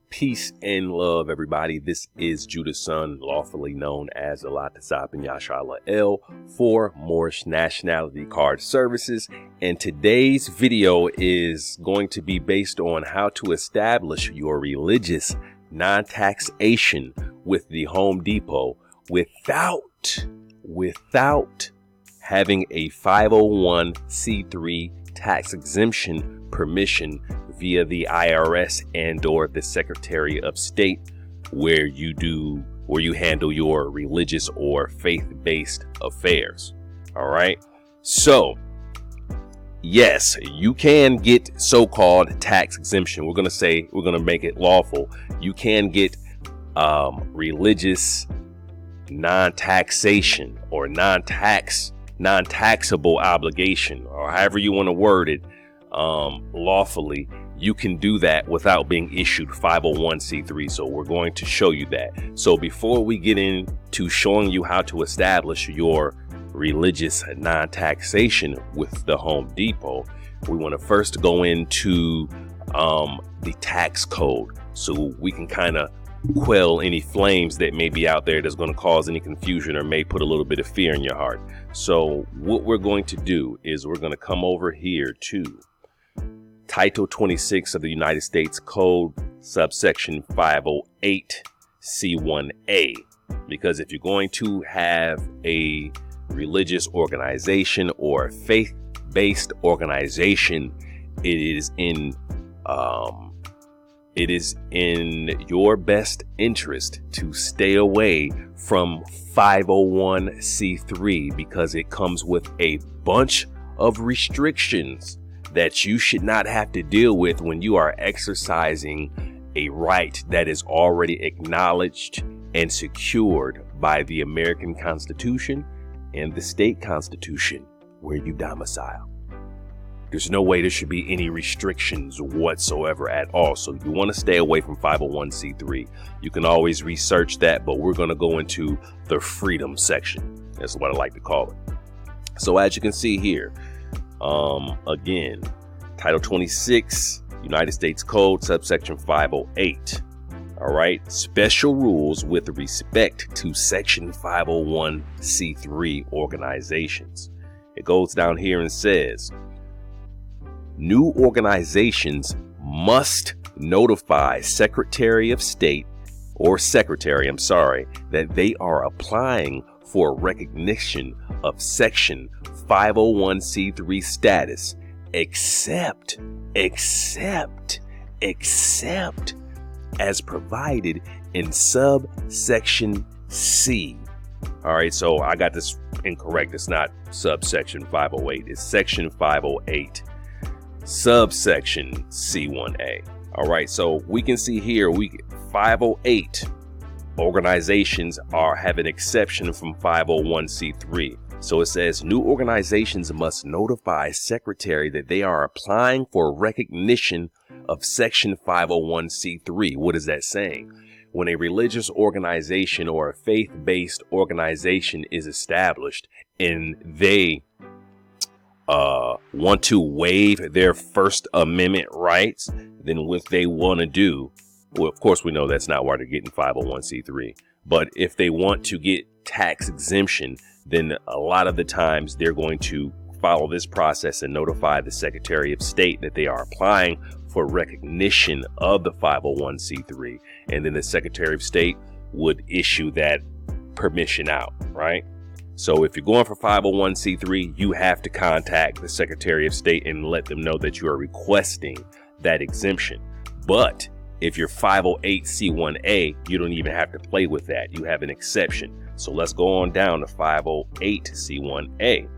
Peace and love, everybody. This is Judah's son, lawfully known as Allah Tasab and Yashala El for Moorish Nationality Card Services. And today's video is going to be based on how to establish your religious non-taxation with the Home Depot without having a 501c3 tax exemption permission via the IRS and or the Secretary of State, where you handle your religious or faith-based affairs. All right. So yes, you can get so-called tax exemption. We're going to make it lawful. You can get religious non-taxation or non-taxable obligation, or however you want to word it, lawfully. You can do that without being issued 501c3. So we're going to show you that. So before we get into showing you how to establish your religious non-taxation with the Home Depot, we want to first go into the tax code so we can kind of quell any flames that may be out there that's going to cause any confusion or may put a little bit of fear in your heart. So what we're going to do is we're going to come over here to Title 26 of the United States Code, subsection 508C1A, because if you're going to have a religious organization or faith-based organization, it is in your best interest to stay away from 501c3 because it comes with a bunch of restrictions that you should not have to deal with when you are exercising a right that is already acknowledged and secured by the American Constitution and the state constitution where you domicile. There's no way there should be any restrictions whatsoever at all. So you want to stay away from 501c3. You can always research that, but we're going to go into the freedom section. That's what I like to call it. So as you can see here, again, Title 26, United States Code, subsection 508. All right. Special rules with respect to section 501c3 organizations. It goes down here and says, new organizations must notify Secretary of State that they are applying for recognition of section 501c3 status, except as provided in subsection C. All right, so I got this incorrect. It's not subsection 508. It's section 508, subsection C1A. All right, so we can see here, 508 organizations have an exception from 501c3. So it says new organizations must notify Secretary that they are applying for recognition of section 501c3. What is that saying? When a religious organization or a faith-based organization is established and they want to waive their First Amendment rights, then what they want to do, well, of course, we know that's not why they're getting 501c3. But if they want to get tax exemption, then a lot of the times they're going to follow this process and notify the Secretary of State that they are applying for recognition of the 501c3. And then the Secretary of State would issue that permission out, right? So if you're going for 501c3, you have to contact the Secretary of State and let them know that you are requesting that exemption. But if you're 508c1A, you don't even have to play with that. You have an exception. So let's go on down to 508c1A.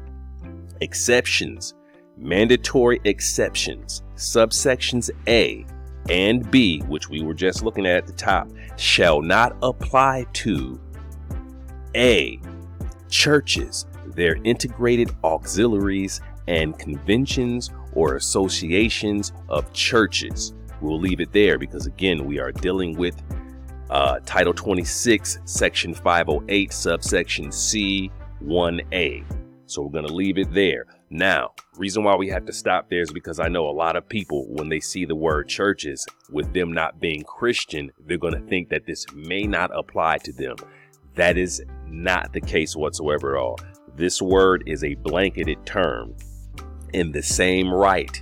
Exceptions, mandatory exceptions, subsections A and B, which we were just looking at the top, shall not apply to A, churches, their integrated auxiliaries, and conventions or associations of churches. We'll leave it there because, again, we are dealing with Title 26, Section 508, subsection C1A. So we're going to leave it there. Now, Reason why we have to stop there is because I know a lot of people, when they see the word churches, with them not being Christian, they're going to think that this may not apply to them. That is not the case whatsoever at all. This word is a blanketed term, and the same right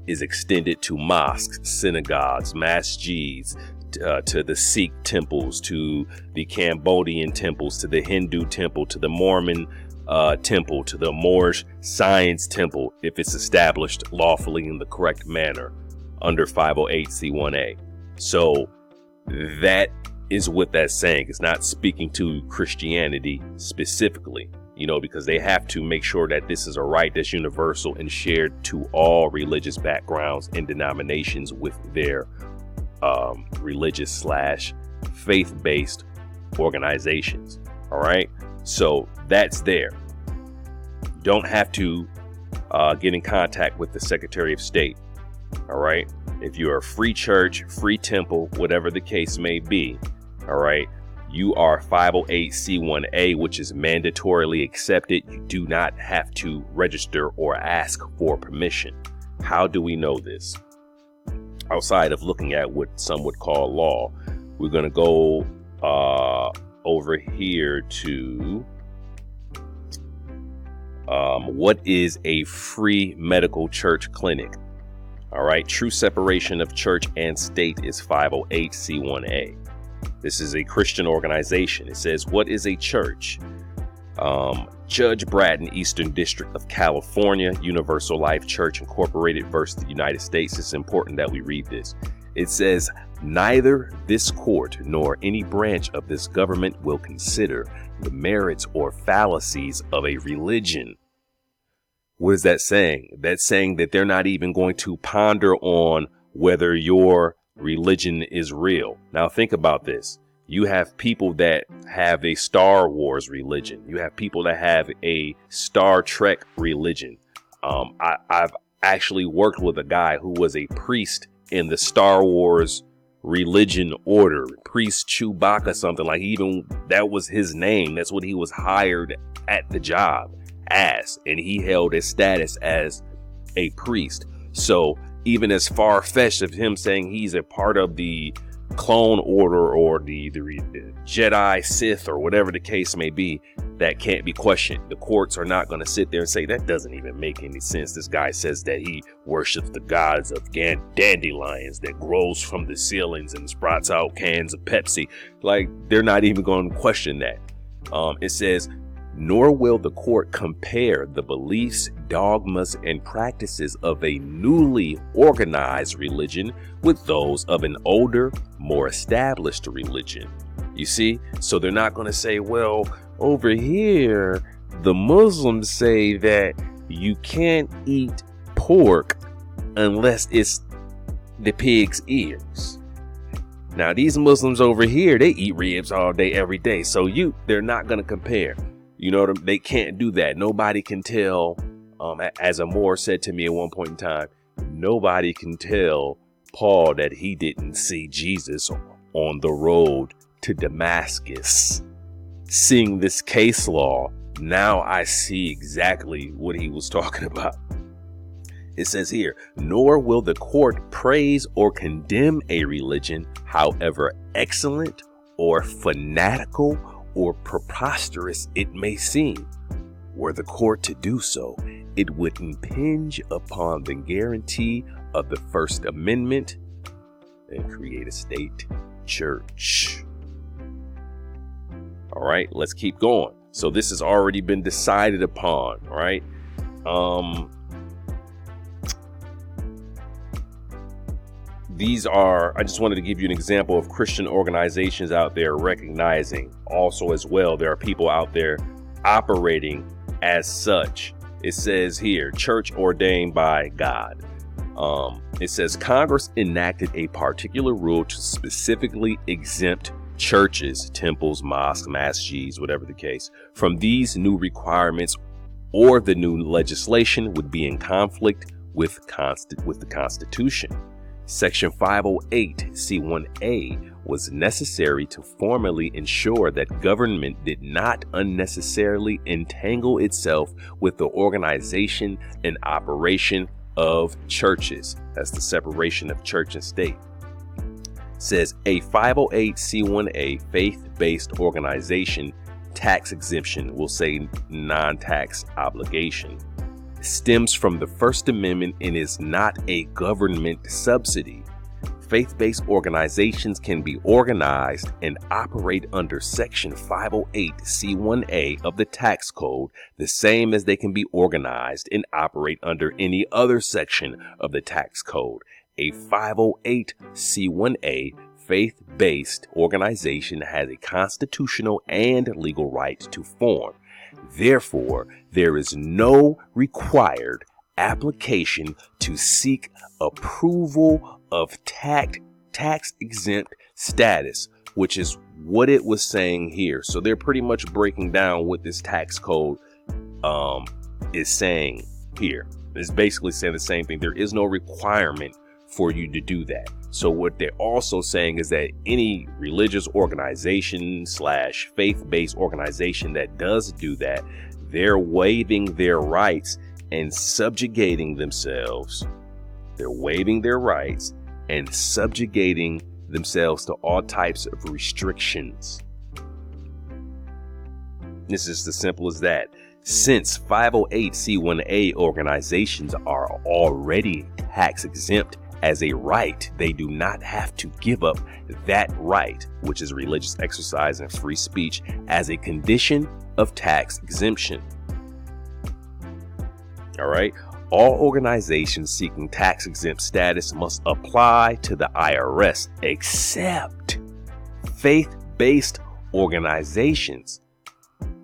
is extended to mosques, synagogues, masjids, to the Sikh temples, to the Cambodian temples, to the Hindu temple, to the Mormon temple, to the Moorish Science Temple, if it's established lawfully in the correct manner under 508c1a. So that is what that's saying. It's not speaking to Christianity specifically, you know, because they have to make sure that this is a right that's universal and shared to all religious backgrounds and denominations with their religious / faith-based organizations. All right. So that's there. Don't have to get in contact with the Secretary of State. All right. If you're a free church, free temple, whatever the case may be. All right. You are 508c1a, which is mandatorily accepted. You do not have to register or ask for permission. How do we know this? Outside of looking at what some would call law, we're going to go over here to what is a free medical church clinic. All right. True separation of church and state is 508c1a. This is a Christian organization. It says, what is a church? Judge Bratton, Eastern District of California, Universal Life Church Incorporated versus the United States. It's important that we read this. It says, neither this court nor any branch of this government will consider the merits or fallacies of a religion. What is that saying? That's saying that they're not even going to ponder on whether your religion is real. Now think about this. You have people that have a Star Wars religion. You have people that have a Star Trek religion. I've actually worked with a guy who was a priest in the Star Wars religion order, Priest Chewbacca, something like, even that was his name. That's what he was hired at the job as, and he held his status as a priest. So even as far-fetched of him saying he's a part of the clone order or the Jedi Sith or whatever the case may be, that can't be questioned. The courts are not going to sit there and say that doesn't even make any sense. This guy says that he worships the gods of dandelions that grows from the ceilings and sprouts out cans of Pepsi. Like, they're not even going to question that. It says, nor will the court compare the beliefs, dogmas, and practices of a newly organized religion with those of an older, more established religion. You see? So they're not going to say, well, over here, the Muslims say that you can't eat pork unless it's the pig's ears. Now, these Muslims over here, they eat ribs all day, every day. So they're not going to compare. You know, they can't do that. Nobody can tell, as a Moor said to me at one point in time, nobody can tell Paul that he didn't see Jesus on the road to Damascus. Seeing this case law, now I see exactly what he was talking about. It says here, nor will the court praise or condemn a religion, however excellent or fanatical or preposterous it may seem. Were the court to do so, it would impinge upon the guarantee of the First Amendment and create a state church. All right, let's keep going. So this has already been decided upon, right? I just wanted to give you an example of Christian organizations out there recognizing also as well. There are people out there operating as such. It says here, church ordained by God. It says Congress enacted a particular rule to specifically exempt churches, temples, mosques, masjids, whatever the case, from these new requirements, or the new legislation would be in conflict with the Constitution. Section 508(c)(1)(a) was necessary to formally ensure that government did not unnecessarily entangle itself with the organization and operation of churches. That's the separation of church and state. Says a 508(c)(1)(a) faith-based organization tax exemption, will say non-tax obligation, stems from the First Amendment and is not a government subsidy. Faith-based organizations can be organized and operate under Section 508(c)(1)(a) of the tax code, the same as they can be organized and operate under any other section of the tax code. A 508(c)(1)(a) faith-based organization has a constitutional and legal right to form. Therefore, there is no required application to seek approval of tax exempt status, which is what it was saying here. So they're pretty much breaking down what this tax code is saying here. It's basically saying the same thing. There is no requirement for you to do that. So what they're also saying is that any religious organization / faith-based organization that does do that, they're waiving their rights and subjugating themselves. They're waiving their rights and subjugating themselves to all types of restrictions. This is as simple as that. Since 508(c)(1)(a) organizations are already tax exempt as a right, they do not have to give up that right, which is religious exercise and free speech, as a condition of tax exemption. All right. All organizations seeking tax exempt status must apply to the IRS except faith-based organizations.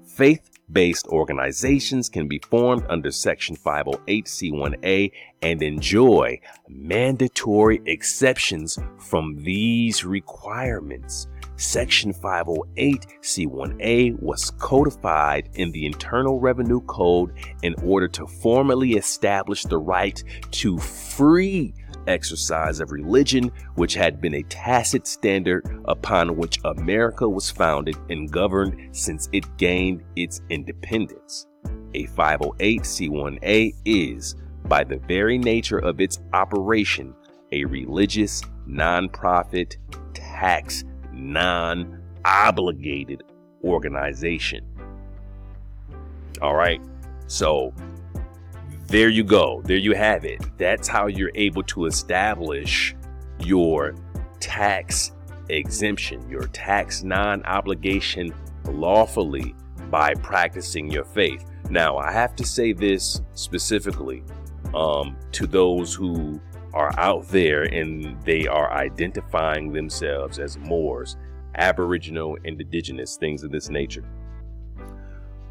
Faith-based organizations can be formed under Section 508(c)(1)(a) and enjoy mandatory exceptions from these requirements. Section 508(c)(1)(a) was codified in the Internal Revenue Code in order to formally establish the right to free exercise of religion, which had been a tacit standard upon which America was founded and governed since it gained its independence. A 508(c)(1)(a) is, by the very nature of its operation, a religious, nonprofit, tax non-obligated organization. All right. So there you go. There you have it. That's how you're able to establish your tax exemption, your tax non-obligation lawfully by practicing your faith. Now, I have to say this specifically to those who are out there and they are identifying themselves as Moors, Aboriginal and Indigenous, things of this nature.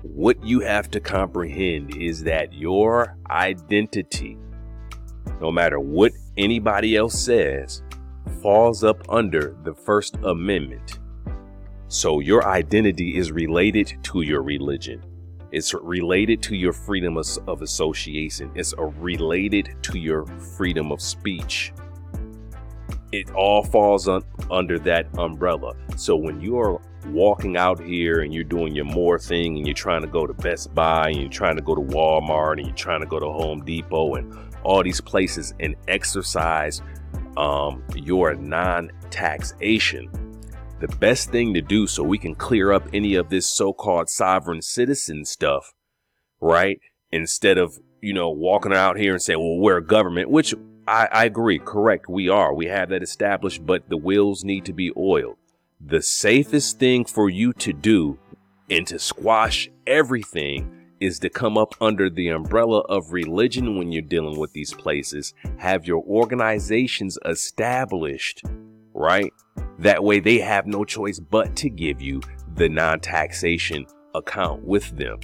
What you have to comprehend is that your identity, no matter what anybody else says, falls up under the First Amendment. So your identity is related to your religion. It's related to your freedom of association. It's related to your freedom of speech. It all falls under that umbrella. So when you are walking out here and you're doing your Moor thing and you're trying to go to Best Buy and you're trying to go to Walmart and you're trying to go to Home Depot and all these places and exercise your non-taxation, the best thing to do so we can clear up any of this so-called sovereign citizen stuff, right? Instead of, walking out here and saying, well, we're a government, which I agree. Correct. We are. We have that established, but the wheels need to be oiled. The safest thing for you to do and to squash everything is to come up under the umbrella of religion when you're dealing with these places. Have your organizations established, right? That way they have no choice but to give you the non-taxation account with them,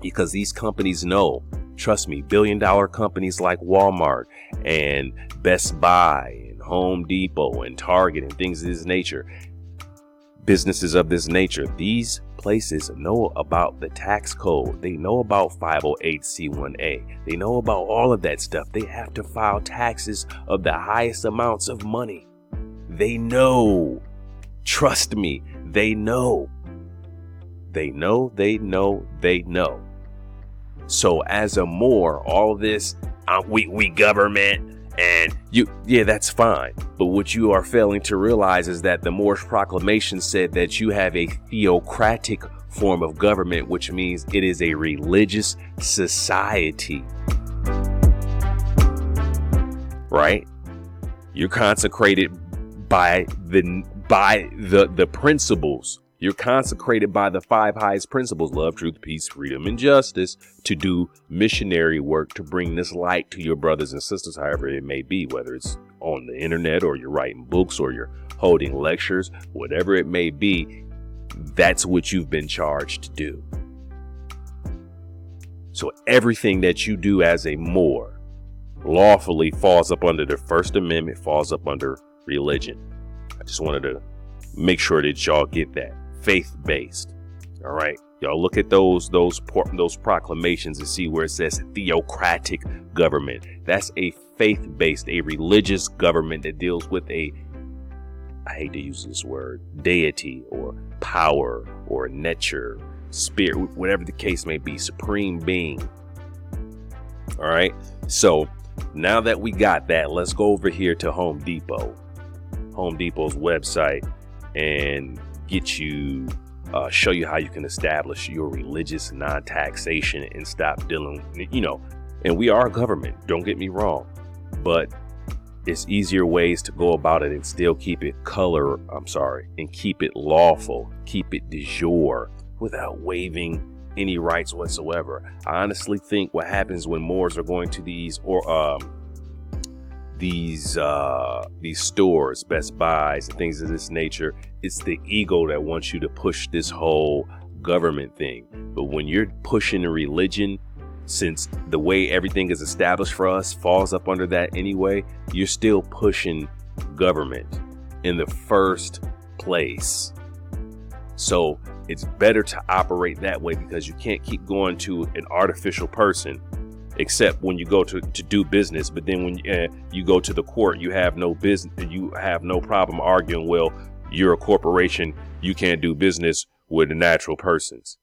because these companies know, trust me, billion-dollar companies like Walmart and Best Buy and Home Depot and Target and things of this nature, businesses of this nature, these places know about the tax code. They know about 508c1a. They know about all of that stuff. They have to file taxes of the highest amounts of money. They know. Trust me, they know. They know. So as a Moor, all this, we government and yeah, that's fine. But what you are failing to realize is that the Moorish proclamation said that you have a theocratic form of government, which means it is a religious society. Right? You're consecrated by the principles. You're consecrated by the 5 highest principles: love, truth, peace, freedom, and justice, to do missionary work, to bring this light to your brothers and sisters, however it may be, whether it's on the internet or you're writing books or you're holding lectures, whatever it may be. That's what you've been charged to do. So everything that you do as a Moor lawfully falls up under the First Amendment, falls up under religion. I just wanted to make sure that y'all get that. Faith-based. All right. Y'all look at those proclamations and see where it says theocratic government. That's a faith-based, a religious government that deals with I hate to use this word, deity or power or nature, spirit, whatever the case may be, supreme being. All right. So now that we got that, let's go over here to Home Depot's website and get you, show you how you can establish your religious non-taxation and stop dealing, and we are a government, don't get me wrong, but it's easier ways to go about it and still keep it and keep it lawful, keep it de jure without waiving any rights whatsoever. I honestly think what happens when Moors are going to these stores, Best Buys and things of this nature, it's the ego that wants you to push this whole government thing. But when you're pushing a religion, since the way everything is established for us falls up under that anyway, you're still pushing government in the first place. So it's better to operate that way, because you can't keep going to an artificial person, except when you go to do business. But then when you go to the court, you have no business. You have no problem arguing, well, you're a corporation, you can't do business with the natural persons.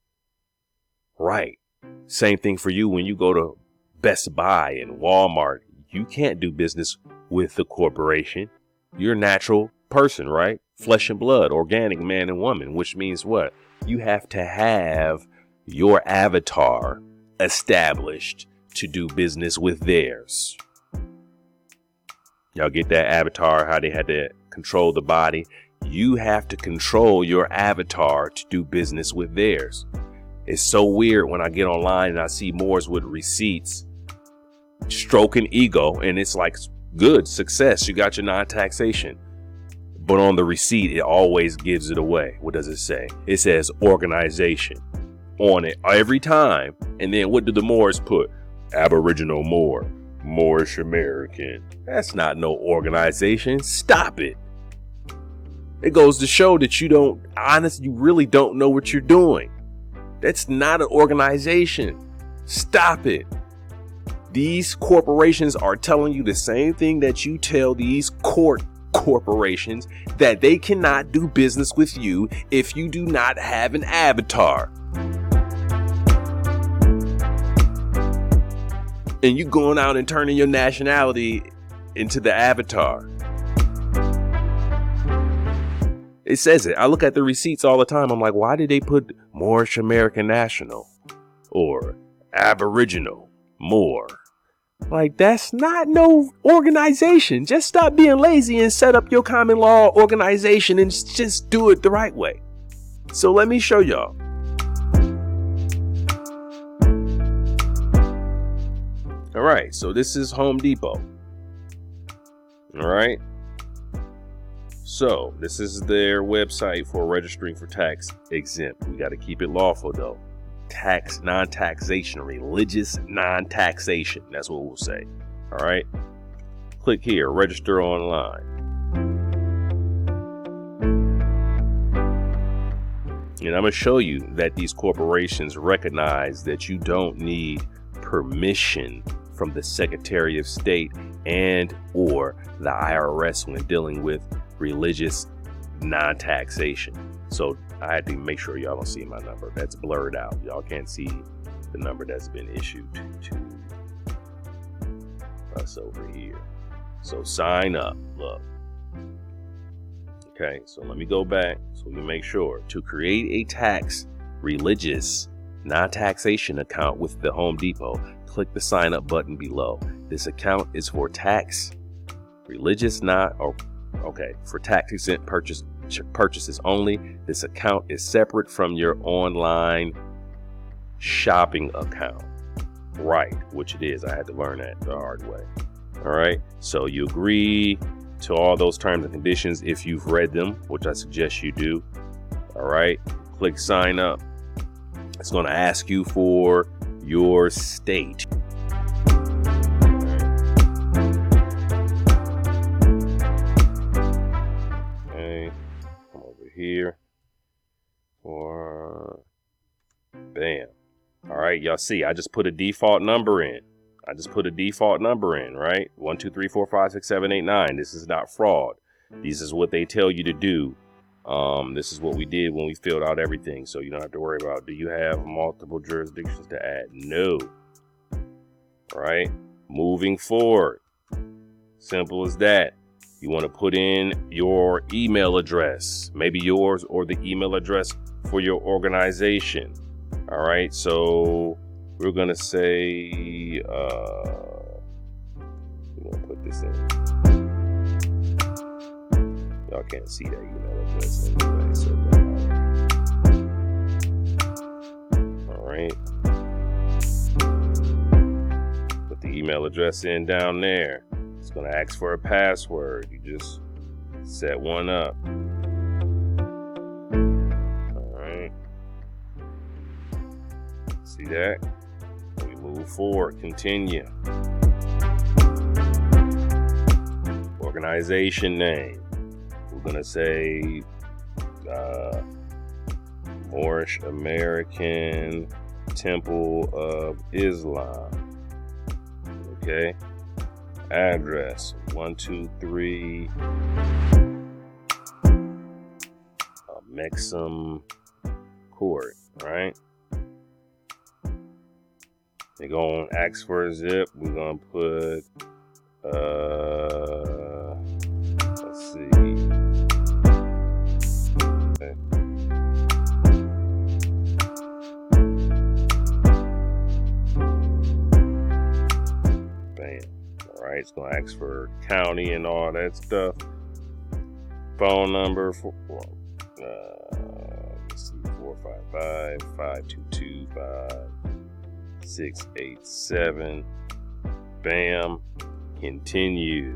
Right. Same thing for you when you go to Best Buy and Walmart. You can't do business with the corporation. You're a natural person, right? Flesh and blood, organic man and woman, which means what? You have to have your avatar established to do business with theirs. Y'all get that avatar, how they had to control the body? You have to control your avatar to do business with theirs. It's so weird when I get online and I see Moors with receipts stroking ego, and it's like, good, success, you got your non-taxation. But on the receipt, it always gives it away. What does it say? It says organization on it every time. And then what do the Moors put? Aboriginal Moor, Moorish American. That's not no organization. Stop it. It goes to show that you really don't know what you're doing. That's not an organization. Stop it. These corporations are telling you the same thing that you tell these corporations, that they cannot do business with you if you do not have an avatar. And you going out and turning your nationality into the avatar. It says it. I look at the receipts all the time. I'm like, why did they put Moorish American National or Aboriginal Moor? Like, that's not no organization. Just stop being lazy and set up your common law organization and just do it the right way. So let me show y'all. All right. So this is Home Depot. All right. So this is their website for registering for tax exempt. We got to keep it lawful, though. Tax, non-taxation, religious non-taxation. That's what we'll say. All right. Click here, register online. And I'm going to show you that these corporations recognize that you don't need permission from the Secretary of State and or the IRS when dealing with religious non-taxation. So I had to make sure y'all don't see my number. That's blurred out. Y'all can't see the number that's been issued to us over here. So sign up. Look. Okay, so let me go back so we can make sure. To create a tax religious non-taxation account with the Home Depot, click the sign up button below. This account is for tax religious for tax exempt purchases only. This account is separate from your online shopping account. Right, which it is. I had to learn that the hard way. All right, so you agree to all those terms and conditions if you've read them, which I suggest you do. All right, click sign up. It's going to ask you for your state. Okay, come over here for bam. All right, y'all see, I just put a default number in. Right? 1, 2, 3, 4, 5, 6, 7, 8, 9. This is not fraud. This is what they tell you to do. This is what we did when we filled out everything. So you don't have to worry about, do you have multiple jurisdictions to add? No. Right? Moving forward. Simple as that. You want to put in your email address, maybe yours or the email address for your organization. All right. So we're going to say, we're going to put this in. Y'all can't see that email address anyway, so all right. Put the email address in down there. It's going to ask for a password. You just set one up. All right. See that? We move forward. Continue. Organization name. We're going to say Moorish American Temple of Islam. Okay. Address 123 Mexham Court, right? They're going to ask for a zip. We're going to put, let's see. Okay. Bam. All right, it's going to ask for county and all that stuff. Phone number for, let's see, 455-522-5687. Bam. Continue.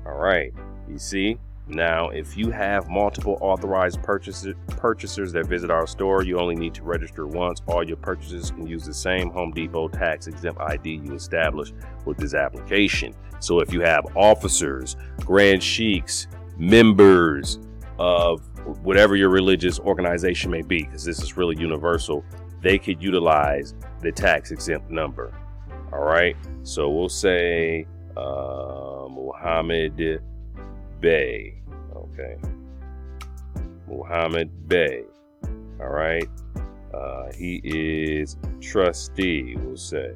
All right, you see? Now, if you have multiple authorized purchasers that visit our store, you only need to register once. All your purchases can use the same Home Depot tax exempt ID you established with this application. So if you have officers, grand sheiks, members of whatever your religious organization may be, because this is really universal, they could utilize the tax exempt number. All right. So we'll say Mohammed Bey. Okay. Mohammed Bey. All right. He is trustee, we'll say.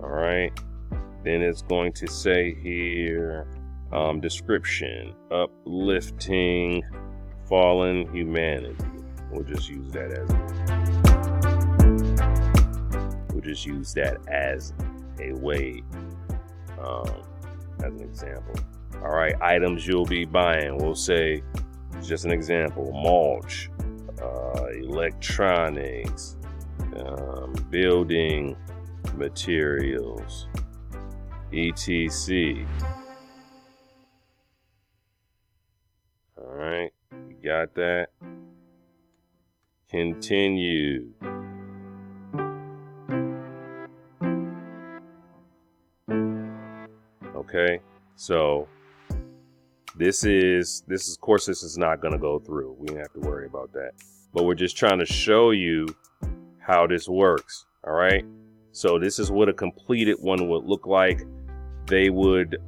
All right. Then it's going to say here, description, uplifting fallen humanity. We'll just use that as a way, as an example. All right, items you'll be buying. We'll say, just an example, mulch, electronics, building materials, etc. All right, you got that? Continue. Okay, so This is of course, this is not going to go through. We don't have to worry about that. But we're just trying to show you how this works. All right. So this is what a completed one would look like. They would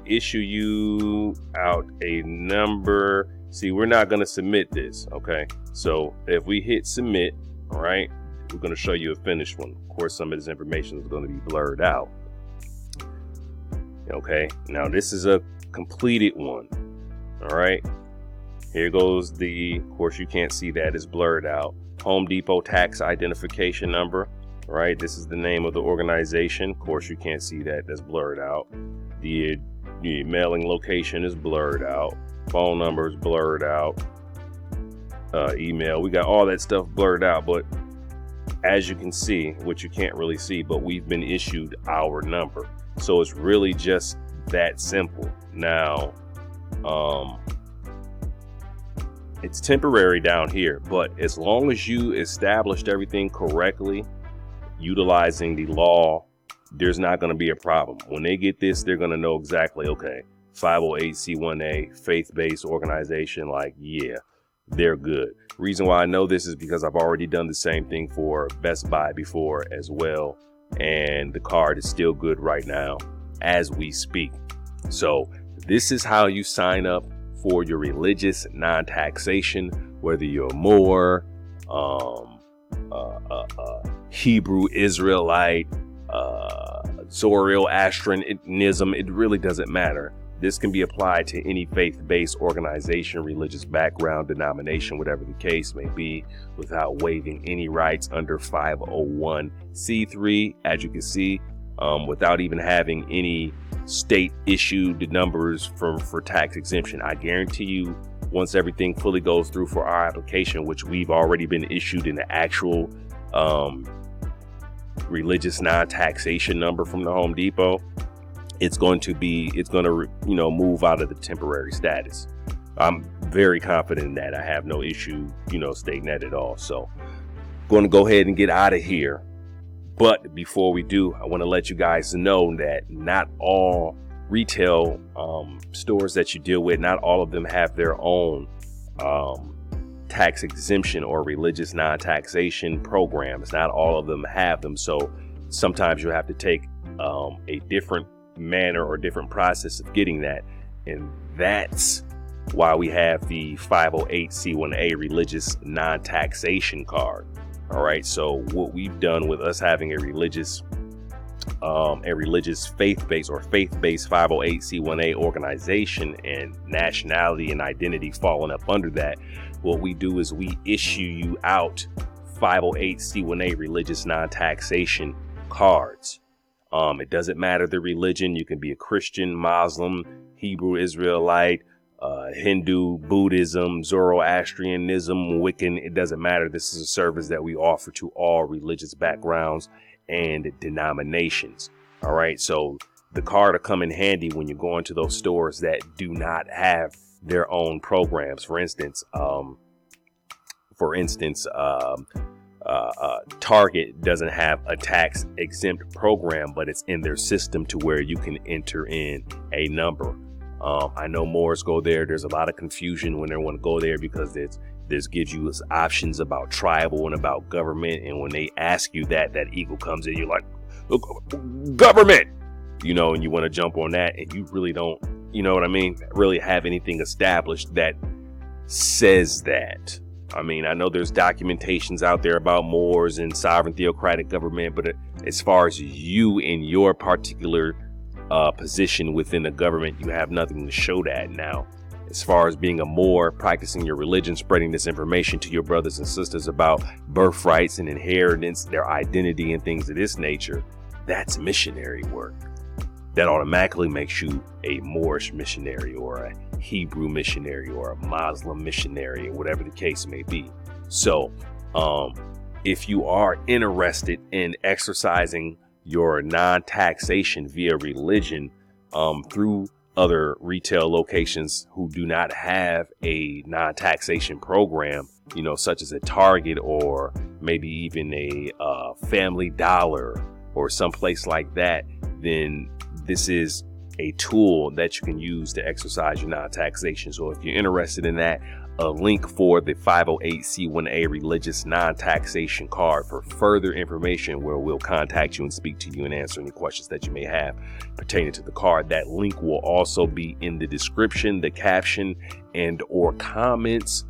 issue you out a number. See, we're not going to submit this. OK, so if we hit submit, all right, we're going to show you a finished one. Of course, some of this information is going to be blurred out. OK, now this is a completed one. All right, here goes of course, you can't see that, it's blurred out. Home Depot tax identification number. All right, this is the name of the organization. Of course, you can't see that, that's blurred out. The mailing location is blurred out. Phone number is blurred out. Email, we got all that stuff blurred out. But as you can see, which you can't really see, but we've been issued our number. So it's really just that simple. Now, it's temporary down here, but as long as you established everything correctly, utilizing the law, there's not going to be a problem. When they get this, they're going to know exactly, okay, 508c1a, faith-based organization, like, yeah, they're good. Reason why I know this is because I've already done the same thing for Best Buy before as well. And the card is still good right now as we speak. So this is how you sign up for your religious non-taxation, whether you're Moor, Hebrew Israelite, Zoroastrianism, it really doesn't matter. This can be applied to any faith-based organization, religious background, denomination, whatever the case may be, without waiving any rights under 501c3, as you can see, without even having any state issued numbers for tax exemption. I guarantee you, once everything fully goes through for our application, which we've already been issued in the actual religious non-taxation number from the Home Depot, it's going to move out of the temporary status. I'm very confident in that. I have no issue, stating that at all. So I'm going to go ahead and get out of here. But before we do, I want to let you guys know that not all retail stores that you deal with, not all of them have their own tax exemption or religious non-taxation programs. Not all of them have them. So sometimes you have to take a different manner or different process of getting that. And that's why we have the 508c1a religious non-taxation card. All right. So what we've done with us having a religious faith-based 508c1a organization and nationality and identity falling up under that, what we do is we issue you out 508c1a religious non-taxation cards. It doesn't matter the religion. You can be a Christian, Muslim, Hebrew Israelite, Hindu, Buddhism, Zoroastrianism, Wiccan. It doesn't matter. This is a service that we offer to all religious backgrounds and denominations. All right. So the card will come in handy when you go into those stores that do not have their own programs. For instance, Target doesn't have a tax exempt program, but it's in their system to where you can enter in a number. I know Moors go there. There's a lot of confusion when they want to go there because this gives you options about tribal and about government. And when they ask you that eagle comes in, you're like, government, and you want to jump on that. And you really don't, really have anything established that says that. I mean, I know there's documentations out there about Moors and sovereign theocratic government, but as far as you in your particular position within the government, you have nothing to show that. Now, as far as being a Moor, practicing your religion, spreading this information to your brothers and sisters about birthrights and inheritance, their identity and things of this nature, that's missionary work. That automatically makes you a Moorish missionary or a Hebrew missionary or a Muslim missionary, or whatever the case may be. So if you are interested in exercising your non-taxation via religion through other retail locations who do not have a non-taxation program, such as a Target or maybe even a Family Dollar or someplace like that, then this is a tool that you can use to exercise your non-taxation. So if you're interested in that, a link for the 508c1a religious non-taxation card for further information, where we'll contact you and speak to you and answer any questions that you may have pertaining to the card. That link will also be in the description, the caption, and or comments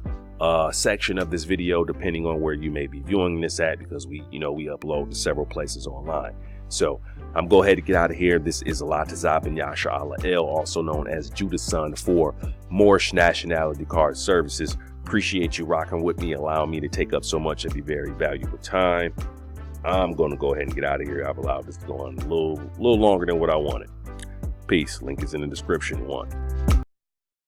section of this video, depending on where you may be viewing this at, because we upload to several places online. So I'm go ahead to get out of here. This is Alatazar bin Yasha Allah El, also known as Judah's son, for Moorish Nationality Card Services. Appreciate you rocking with me, allowing me to take up so much of your very valuable time. I'm going to go ahead and get out of here. I've allowed this to go on a little longer than what I wanted. Peace. Link is in the description. One.